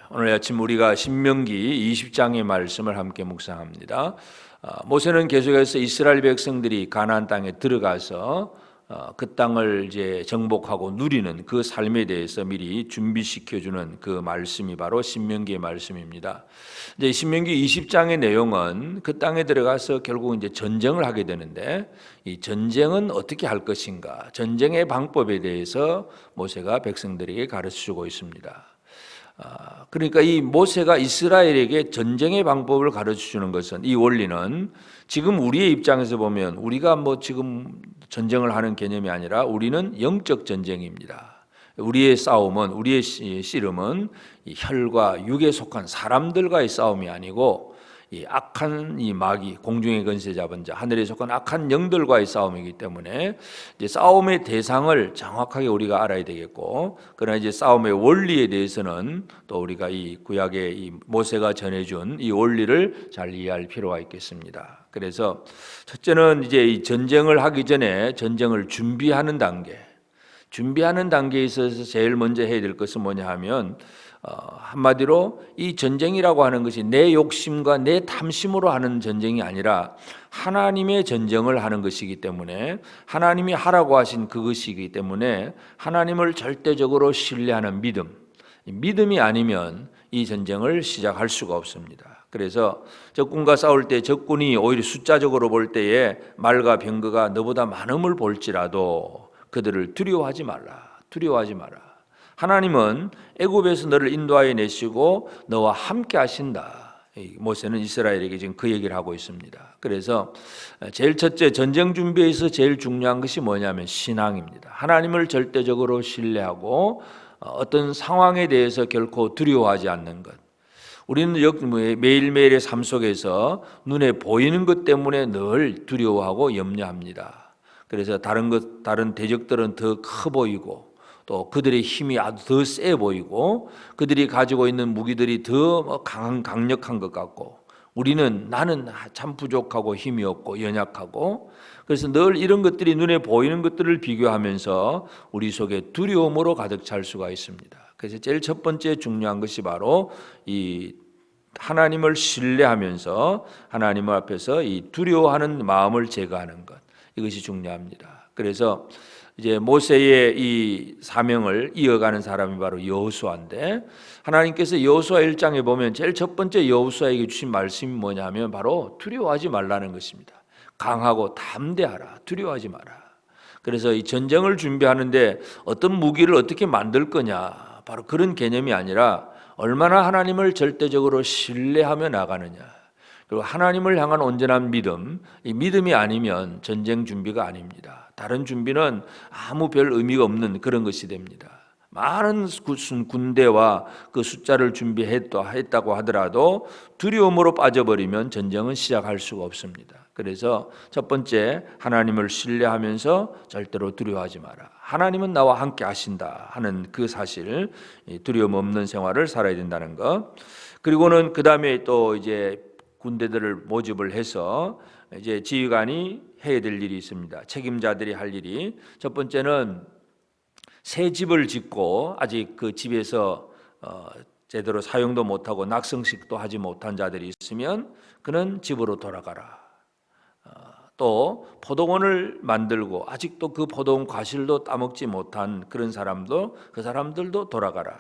오늘 아침 우리가 신명기 20장의 말씀을 함께 묵상합니다. 모세는 계속해서 이스라엘 백성들이 가나안 땅에 들어가서 그 땅을 이제 정복하고 누리는 그 삶에 대해서 미리 준비시켜주는 그 말씀이 바로 신명기의 말씀입니다. 이제 신명기 20장의 내용은 그 땅에 들어가서 결국 이제 전쟁을 하게 되는데 이 전쟁은 어떻게 할 것인가, 전쟁의 방법에 대해서 모세가 백성들에게 가르쳐주고 있습니다. 그러니까 이 모세가 이스라엘에게 전쟁의 방법을 가르쳐주는 것은, 이 원리는 지금 우리의 입장에서 보면 우리가 뭐 지금 전쟁을 하는 개념이 아니라 우리는 영적 전쟁입니다. 우리의 싸움은, 우리의 씨름은 이 혈과 육에 속한 사람들과의 싸움이 아니고 이 악한 이 마귀, 공중의 권세 잡은 자, 하늘에 속한 악한 영들과의 싸움이기 때문에 이제 싸움의 대상을 정확하게 우리가 알아야 되겠고, 그러나 이제 싸움의 원리에 대해서는 또 우리가 이 구약의 이 모세가 전해준 이 원리를 잘 이해할 필요가 있겠습니다. 그래서 첫째는 이제 이 전쟁을 하기 전에 전쟁을 준비하는 단계에 있어서 제일 먼저 해야 될 것은 뭐냐 하면, 한마디로 이 전쟁이라고 하는 것이 내 욕심과 내 탐심으로 하는 전쟁이 아니라 하나님의 전쟁을 하는 것이기 때문에, 하나님이 하라고 하신 그것이기 때문에 하나님을 절대적으로 신뢰하는 믿음이 아니면 이 전쟁을 시작할 수가 없습니다. 그래서 적군과 싸울 때 적군이 오히려 숫자적으로 볼 때에 말과 병거가 너보다 많음을 볼지라도 그들을 두려워하지 마라. 하나님은 애굽에서 너를 인도하여 내시고 너와 함께 하신다. 모세는 이스라엘에게 지금 그 얘기를 하고 있습니다. 그래서 제일 첫째, 전쟁 준비에서 제일 중요한 것이 뭐냐면 신앙입니다. 하나님을 절대적으로 신뢰하고 어떤 상황에 대해서 결코 두려워하지 않는 것. 우리는 매일매일의 삶 속에서 눈에 보이는 것 때문에 늘 두려워하고 염려합니다. 그래서 다른 대적들은 더 커 보이고 또 그들의 힘이 아주 더 세 보이고 그들이 가지고 있는 무기들이 더 강력한 것 같고, 나는 참 부족하고 힘이 없고 연약하고, 그래서 늘 이런 것들이 눈에 보이는 것들을 비교하면서 우리 속에 두려움으로 가득 찰 수가 있습니다. 그래서 제일 첫 번째 중요한 것이 바로 이 하나님을 신뢰하면서 하나님 앞에서 이 두려워하는 마음을 제거하는 것, 이것이 중요합니다. 그래서 이제 모세의 이 사명을 이어가는 사람이 바로 여호수아인데, 하나님께서 여호수아 1장에 보면 제일 첫 번째 여호수아에게 주신 말씀이 뭐냐면 바로 두려워하지 말라는 것입니다. 강하고 담대하라, 두려워하지 마라. 그래서 이 전쟁을 준비하는데 어떤 무기를 어떻게 만들 거냐, 바로 그런 개념이 아니라 얼마나 하나님을 절대적으로 신뢰하며 나가느냐, 그리고 하나님을 향한 온전한 믿음, 이 믿음이 아니면 전쟁 준비가 아닙니다. 다른 준비는 아무 별 의미가 없는 그런 것이 됩니다. 많은 군대와 그 숫자를 준비했다고 하더라도 두려움으로 빠져버리면 전쟁은 시작할 수가 없습니다. 그래서 첫 번째, 하나님을 신뢰하면서 절대로 두려워하지 마라. 하나님은 나와 함께 하신다 하는 그 사실, 두려움 없는 생활을 살아야 된다는 것. 그리고는 그 다음에 또 이제 군대들을 모집을 해서 이제 지휘관이 해야 될 일이 있습니다. 책임자들이 할 일이, 첫 번째는 새 집을 짓고 아직 그 집에서 제대로 사용도 못하고 낙성식도 하지 못한 자들이 있으면 그는 집으로 돌아가라. 또 포도원을 만들고 아직도 그 포도원 과실도 따먹지 못한 그런 그 사람들도 돌아가라.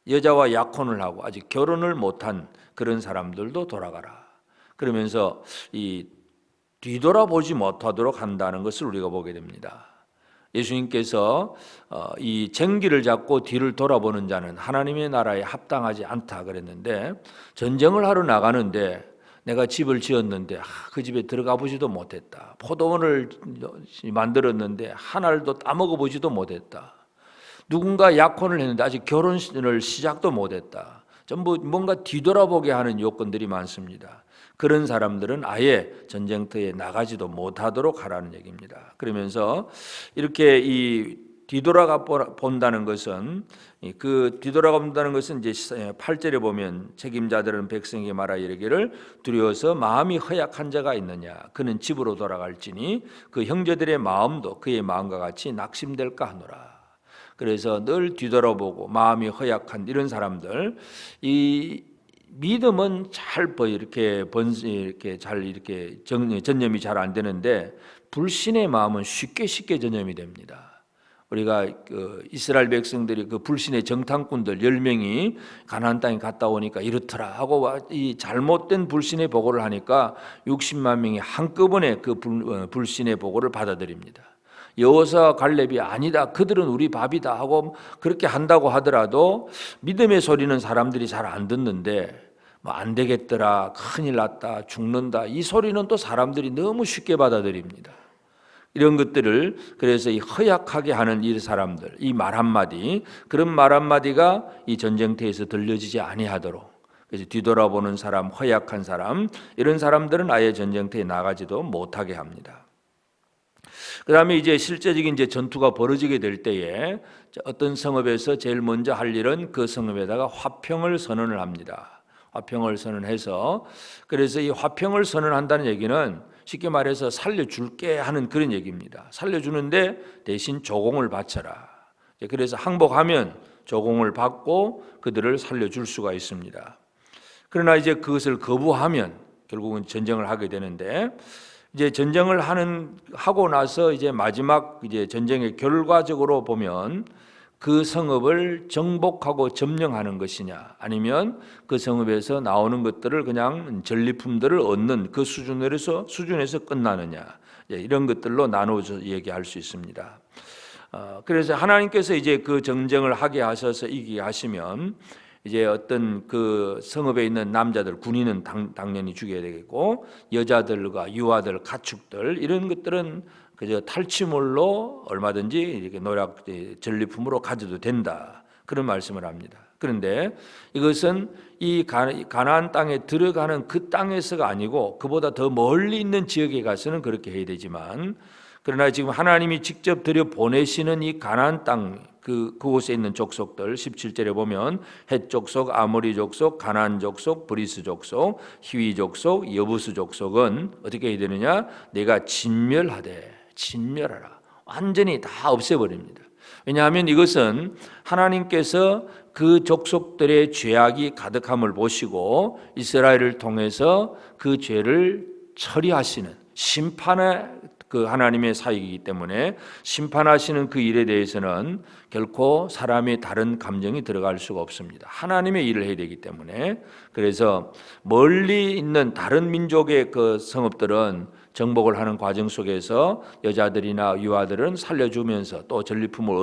여자와 약혼을 하고 아직 결혼을 못한 그런 사람들도 돌아가라. 그러면서 이 뒤돌아보지 못하도록 한다는 것을 우리가 보게 됩니다. 예수님께서 이 쟁기를 잡고 뒤를 돌아보는 자는 하나님의 나라에 합당하지 않다 그랬는데, 전쟁을 하러 나가는데 내가 집을 지었는데 그 집에 들어가 보지도 못했다. 포도원을 만들었는데 한 알도 따먹어 보지도 못했다. 누군가 약혼을 했는데 아직 결혼을 시작도 못했다. 전부 뭔가 뒤돌아보게 하는 요건들이 많습니다. 그런 사람들은 아예 전쟁터에 나가지도 못하도록 하라는 얘기입니다. 그러면서 이렇게 이 뒤돌아가 본다는 것은, 그 뒤돌아가 본다는 것은 이제 8절에 보면 책임자들은 백성에게 말하 이르기를 두려워서 마음이 허약한 자가 있느냐, 그는 집으로 돌아갈지니 그 형제들의 마음도 그의 마음과 같이 낙심될까 하노라. 그래서 늘 뒤돌아보고 마음이 허약한 이런 사람들, 이 믿음은 이렇게 전념이 잘 안 되는데 불신의 마음은 쉽게 전념이 됩니다. 우리가 이스라엘 백성들이 그 불신의 정탐꾼들 10명이 가나안 땅에 갔다 오니까 이렇더라 하고 이 잘못된 불신의 보고를 하니까 60만 명이 한꺼번에 그 불신의 보고를 받아들입니다. 여호수아와 갈렙이 아니다, 그들은 우리 밥이다 하고 그렇게 한다고 하더라도 믿음의 소리는 사람들이 잘 안 듣는데 뭐 안 되겠더라, 큰일 났다, 죽는다, 이 소리는 또 사람들이 너무 쉽게 받아들입니다. 이런 것들을, 그래서 이 허약하게 하는 이 사람들, 이 말 한마디, 그런 말 한마디가 이 전쟁터에서 들려지지 아니하도록, 그래서 뒤돌아보는 사람, 허약한 사람, 이런 사람들은 아예 전쟁터에 나가지도 못하게 합니다. 그 다음에 이제 실제적인 전투가 벌어지게 될 때에 어떤 성읍에서 제일 먼저 할 일은 그 성읍에다가 화평을 선언을 합니다. 화평을 선언해서, 그래서 이 화평을 선언한다는 얘기는 쉽게 말해서 살려줄게 하는 그런 얘기입니다. 살려주는데 대신 조공을 바쳐라. 그래서 항복하면 조공을 받고 그들을 살려줄 수가 있습니다. 그러나 이제 그것을 거부하면 결국은 전쟁을 하게 되는데, 이제 전쟁을 하고 나서 이제 마지막 전쟁의 결과적으로 보면 그 성읍을 정복하고 점령하는 것이냐, 아니면 그 성읍에서 나오는 것들을 그냥 전리품들을 얻는 그 수준에서 끝나느냐, 이런 것들로 나누어서 얘기할 수 있습니다. 그래서 하나님께서 이제 그 전쟁을 하게 하셔서 이기게 하시면 이제 어떤 그 성읍에 있는 남자들, 군인은 당연히 죽여야 되겠고, 여자들과 유아들, 가축들, 이런 것들은 그저 탈취물로 얼마든지 이렇게 전리품으로 가져도 된다, 그런 말씀을 합니다. 그런데 이것은 이 가나안 땅에 들어가는 그 땅에서가 아니고 그보다 더 멀리 있는 지역에 가서는 그렇게 해야 되지만, 그러나 지금 하나님이 직접 들여 보내시는 이 가나안 땅, 그곳에 있는 족속들, 17절에 보면 헷 족속, 아모리 족속, 가나안 족속, 브리스 족속, 히위 족속, 여부스 족속은 어떻게 해야 되느냐? 내가 진멸하라. 완전히 다 없애버립니다. 왜냐하면 이것은 하나님께서 그 족속들의 죄악이 가득함을 보시고 이스라엘을 통해서 그 죄를 처리하시는 심판의 그 하나님의 사역이기 때문에, 심판하시는 그 일에 대해서는 결코 사람의 다른 감정이 들어갈 수가 없습니다. 하나님의 일을 해야 되기 때문에. 그래서 멀리 있는 다른 민족의 그 성읍들은 정복을 하는 과정 속에서 여자들이나 유아들은 살려주면서 또 전리품을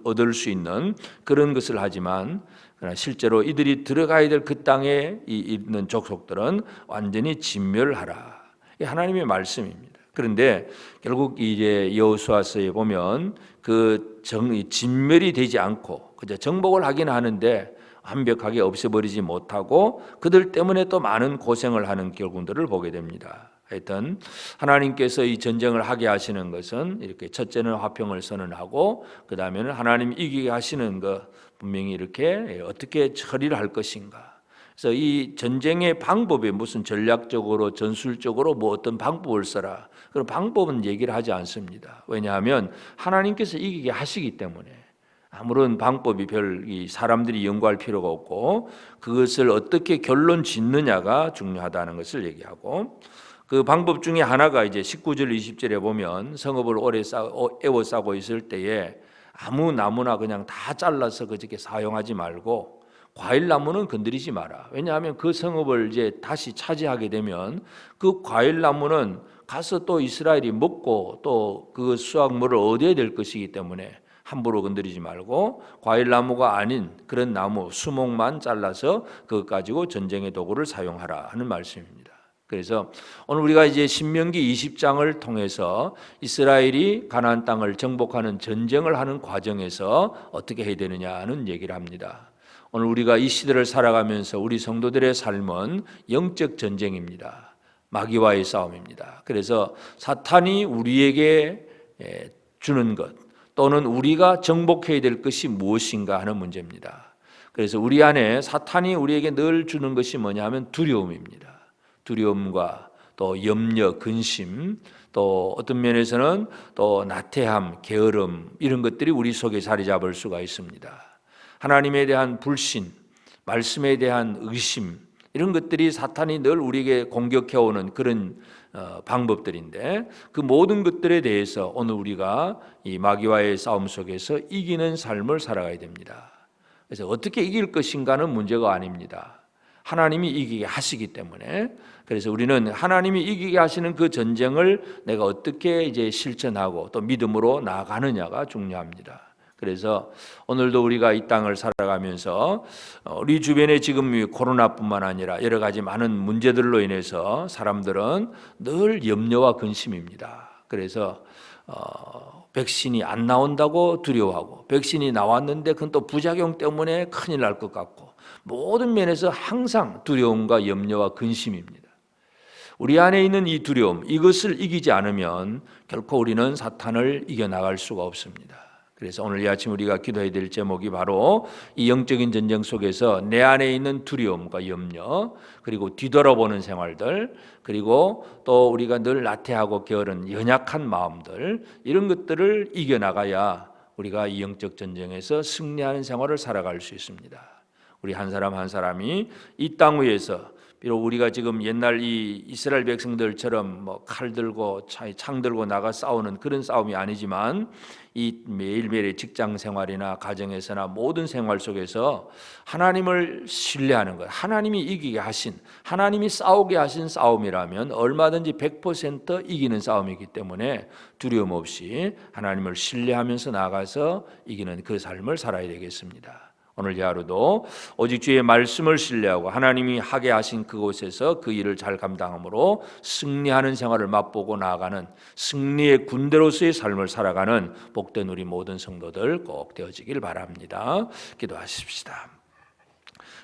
얻을 수 있는 그런 것을 하지만, 그러나 실제로 이들이 들어가야 될 그 땅에 있는 족속들은 완전히 진멸하라, 이 하나님의 말씀입니다. 그런데 결국 이제 여호수아서에 보면 그 진멸이 되지 않고 그저 정복을 하긴 하는데 완벽하게 없애버리지 못하고 그들 때문에 또 많은 고생을 하는 결과들을 보게 됩니다. 하여튼 하나님께서 이 전쟁을 하게 하시는 것은 이렇게 첫째는 화평을 선언하고, 그 다음에는 하나님 이기게 하시는 것, 분명히 이렇게 어떻게 처리를 할 것인가. 그래서 이 전쟁의 방법이 무슨 전략적으로 전술적으로 뭐 어떤 방법을 써라, 그런 방법은 얘기를 하지 않습니다. 왜냐하면 하나님께서 이기게 하시기 때문에 아무런 방법이 사람들이 연구할 필요가 없고, 그것을 어떻게 결론 짓느냐가 중요하다는 것을 얘기하고, 그 방법 중에 하나가 이제 19절 20절에 보면 성읍을 오래 에워싸고 있을 때에 아무 나무나 그냥 다 잘라서 그저께 사용하지 말고 과일나무는 건드리지 마라. 왜냐하면 그 성읍을 이제 다시 차지하게 되면 그 과일나무는 가서 또 이스라엘이 먹고 또 그 수확물을 얻어야 될 것이기 때문에 함부로 건드리지 말고 과일나무가 아닌 그런 나무, 수목만 잘라서 그것 가지고 전쟁의 도구를 사용하라 하는 말씀입니다. 그래서 오늘 우리가 이제 신명기 20장을 통해서 이스라엘이 가나안 땅을 정복하는 전쟁을 하는 과정에서 어떻게 해야 되느냐는 얘기를 합니다. 오늘 우리가 이 시대를 살아가면서 우리 성도들의 삶은 영적 전쟁입니다. 마귀와의 싸움입니다. 그래서 사탄이 우리에게 주는 것 또는 우리가 정복해야 될 것이 무엇인가 하는 문제입니다. 그래서 우리 안에 사탄이 우리에게 늘 주는 것이 뭐냐 하면 두려움입니다. 두려움과 또 염려, 근심, 또 어떤 면에서는 또 나태함, 게으름 이런 것들이 우리 속에 자리 잡을 수가 있습니다. 하나님에 대한 불신, 말씀에 대한 의심 이런 것들이 사탄이 늘 우리에게 공격해오는 그런 방법들인데 그 모든 것들에 대해서 오늘 우리가 이 마귀와의 싸움 속에서 이기는 삶을 살아가야 됩니다. 그래서 어떻게 이길 것인가는 문제가 아닙니다. 하나님이 이기게 하시기 때문에 그래서 우리는 하나님이 이기게 하시는 그 전쟁을 내가 어떻게 이제 실천하고 또 믿음으로 나아가느냐가 중요합니다. 그래서 오늘도 우리가 이 땅을 살아가면서 우리 주변에 지금 코로나뿐만 아니라 여러 가지 많은 문제들로 인해서 사람들은 늘 염려와 근심입니다. 그래서 백신이 안 나온다고 두려워하고 백신이 나왔는데 그건 또 부작용 때문에 큰일 날 것 같고 모든 면에서 항상 두려움과 염려와 근심입니다. 우리 안에 있는 이 두려움, 이것을 이기지 않으면 결코 우리는 사탄을 이겨나갈 수가 없습니다. 그래서 오늘 이 아침 우리가 기도해야 될 제목이 바로 이 영적인 전쟁 속에서 내 안에 있는 두려움과 염려 그리고 뒤돌아보는 생활들 그리고 또 우리가 늘 나태하고 게으른 연약한 마음들 이런 것들을 이겨나가야 우리가 이 영적 전쟁에서 승리하는 생활을 살아갈 수 있습니다. 우리 한 사람 한 사람이 이 땅 위에서 비록 우리가 지금 옛날 이 이스라엘 백성들처럼 뭐 칼 들고 창 들고 나가 싸우는 그런 싸움이 아니지만 이 매일매일의 직장 생활이나 가정에서나 모든 생활 속에서 하나님을 신뢰하는 것, 하나님이 이기게 하신, 하나님이 싸우게 하신 싸움이라면 얼마든지 100% 이기는 싸움이기 때문에 두려움 없이 하나님을 신뢰하면서 나가서 이기는 그 삶을 살아야 되겠습니다. 오늘 이 하루도 오직 주의 말씀을 신뢰하고 하나님이 하게 하신 그곳에서 그 일을 잘 감당함으로 승리하는 생활을 맛보고 나아가는 승리의 군대로서의 삶을 살아가는 복된 우리 모든 성도들 꼭 되어지길 바랍니다. 기도하십시다.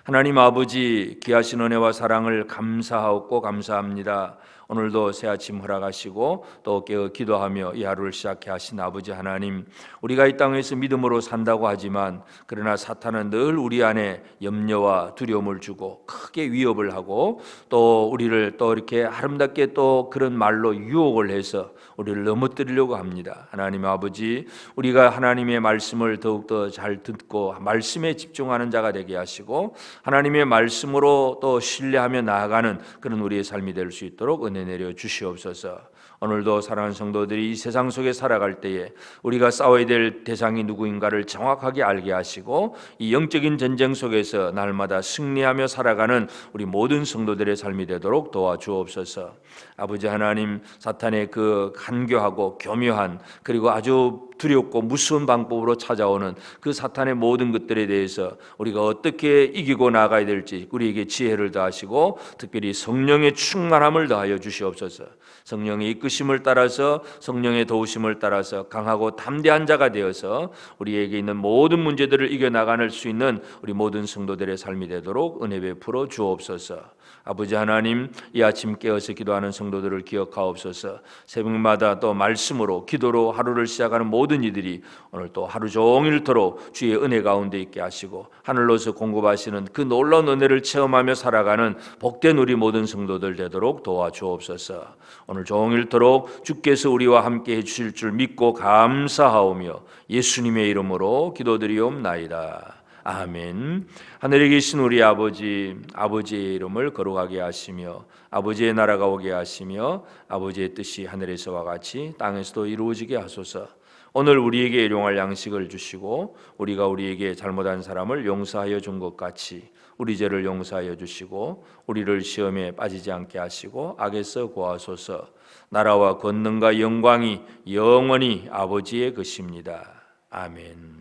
하나님 아버지 귀하신 은혜와 사랑을 감사하고 감사합니다. 오늘도 새 아침 허락하시고 또 깨어 기도하며 이 하루를 시작해 하신 아버지 하나님, 우리가 이 땅에서 믿음으로 산다고 하지만 그러나 사탄은 늘 우리 안에 염려와 두려움을 주고 크게 위협을 하고 또 우리를 또 이렇게 아름답게 또 그런 말로 유혹을 해서 우리를 넘어뜨리려고 합니다. 하나님 아버지, 우리가 하나님의 말씀을 더욱더 잘 듣고 말씀에 집중하는 자가 되게 하시고 하나님의 말씀으로 또 신뢰하며 나아가는 그런 우리의 삶이 될 수 있도록 은혜 내려 주시옵소서. 오늘도 사랑하는 성도들이 이 세상 속에 살아갈 때에 우리가 싸워야 될 대상이 누구인가를 정확하게 알게 하시고 이 영적인 전쟁 속에서 날마다 승리하며 살아가는 우리 모든 성도들의 삶이 되도록 도와주옵소서. 아버지 하나님, 사탄의 그 간교하고 교묘한 그리고 아주 두렵고 무서운 방법으로 찾아오는 그 사탄의 모든 것들에 대해서 우리가 어떻게 이기고 나가야 될지 우리에게 지혜를 더하시고 특별히 성령의 충만함을 더하여 주시옵소서. 성령의 이끄심을 따라서 성령의 도우심을 따라서 강하고 담대한 자가 되어서 우리에게 있는 모든 문제들을 이겨나갈 수 있는 우리 모든 성도들의 삶이 되도록 은혜 베풀어 주옵소서. 아버지 하나님, 이 아침 깨어서 기도하는 성도들을 기억하옵소서. 새벽마다 또 말씀으로 기도로 하루를 시작하는 모든 이들이 오늘 또 하루 종일토록 주의 은혜 가운데 있게 하시고 하늘로서 공급하시는 그 놀라운 은혜를 체험하며 살아가는 복된 우리 모든 성도들 되도록 도와주옵소서. 오늘 종일토록 주께서 우리와 함께 해주실 줄 믿고 감사하오며 예수님의 이름으로 기도드리옵나이다. 아멘. 하늘에 계신 우리 아버지, 아버지의 이름을 거룩하게 하시며 아버지의 나라가 오게 하시며 아버지의 뜻이 하늘에서와 같이 땅에서도 이루어지게 하소서. 오늘 우리에게 일용할 양식을 주시고 우리가 우리에게 잘못한 사람을 용서하여 준 것 같이 우리 죄를 용서하여 주시고 우리를 시험에 빠지지 않게 하시고 악에서 구하소서. 나라와 권능과 영광이 영원히 아버지의 것입니다. 아멘.